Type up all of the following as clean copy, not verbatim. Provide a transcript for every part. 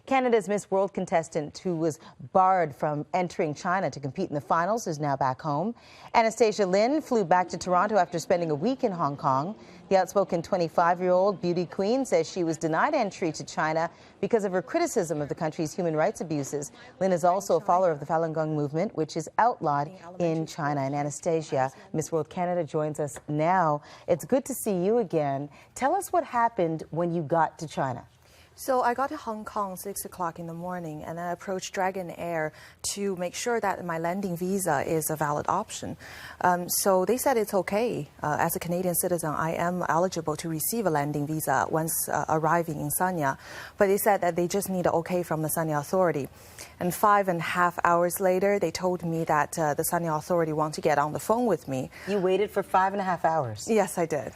Canada's Miss World contestant who was barred from entering China to compete in the finals is now back home. Anastasia Lin flew back to Toronto after spending a week in Hong Kong. The outspoken 25-year-old beauty queen says she was denied entry to China because of her criticism of the country's human rights abuses. Lin is also a follower of the Falun Gong movement, which is outlawed in China. And Anastasia, Miss World Canada, joins us now. It's good to see you again. Tell us what happened when you got to China. So I got to Hong Kong 6 o'clock in the morning, and I approached Dragon Air to make sure that my landing visa is a valid option. So they said it's okay. As a Canadian citizen, I am eligible to receive a landing visa once arriving in Sanya. But they said that they just need an okay from the Sanya authority. And 5.5 hours later, they told me that the Sanya authority want to get on the phone with me. You waited for 5.5 hours? Yes, I did.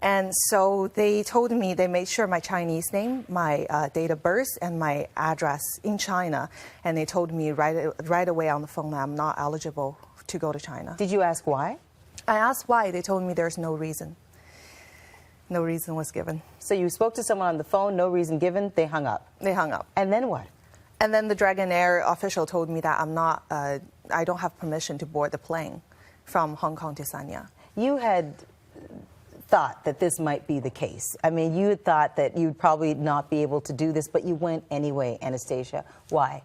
And so they told me, they made sure my Chinese name, my date of birth, and my address in China. And they told me right away on the phone that I'm not eligible to go to China. Did you ask why? I asked why. They told me there's no reason. No reason was given. So you spoke to someone on the phone, no reason given, they hung up? They hung up. And then what? And then the Dragon Air official told me that I don't have permission to board the plane from Hong Kong to Sanya. You had thought that this might be the case. I mean, you had thought that you'd probably not be able to do this, but you went anyway, Anastasia. Why?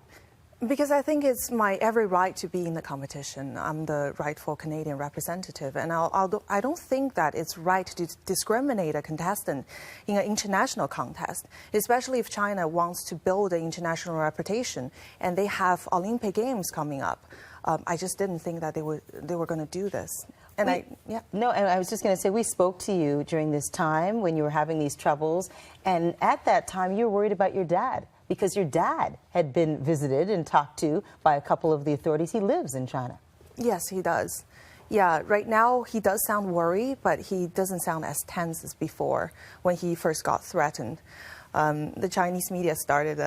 Because I think it's my every right to be in the competition. I'm the rightful Canadian representative, and I don't think that it's right to discriminate a contestant in an international contest, especially if China wants to build an international reputation and they have Olympic Games coming up. I just didn't think that they were going to do this. And No, and I was just going to say, we spoke to you during this time when you were having these troubles, and at that time you were worried about your dad, because your dad had been visited and talked to by a couple of the authorities. He lives in China. Yes, he does. Yeah, right now he does sound worried, but he doesn't sound as tense as before when he first got threatened. The Chinese media started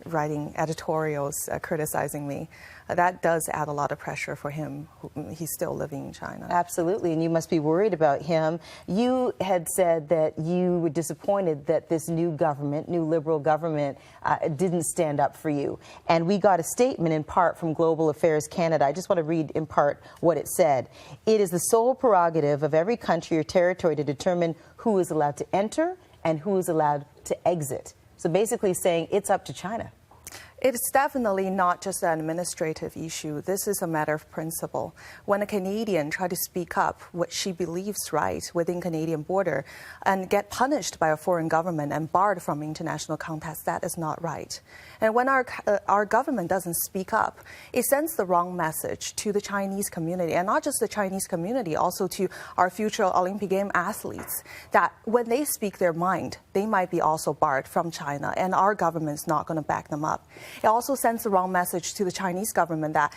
writing editorials criticizing me. That does add a lot of pressure for him. He's still living in China. Absolutely, and you must be worried about him. You had said that you were disappointed that this new government, new Liberal government, didn't stand up for you. And we got a statement in part from Global Affairs Canada. I just want to read in part what it said. It is the sole prerogative of every country or territory to determine who is allowed to enter and who is allowed to exit. So basically saying it's up to China. It's definitely not just an administrative issue. This is a matter of principle. When a Canadian tries to speak up what she believes right within Canadian border and get punished by a foreign government and barred from international contests, that is not right. And when our government doesn't speak up, it sends the wrong message to the Chinese community, and not just the Chinese community, also to our future Olympic Game athletes, that when they speak their mind, they might be also barred from China, and our government's not going to back them up. It also sends the wrong message to the Chinese government that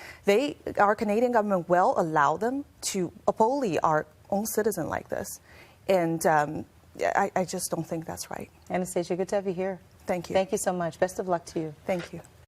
our Canadian government will allow them to bully our own citizen like this. And I just don't think that's right. Anastasia, good to have you here. Thank you. Thank you so much. Best of luck to you. Thank you.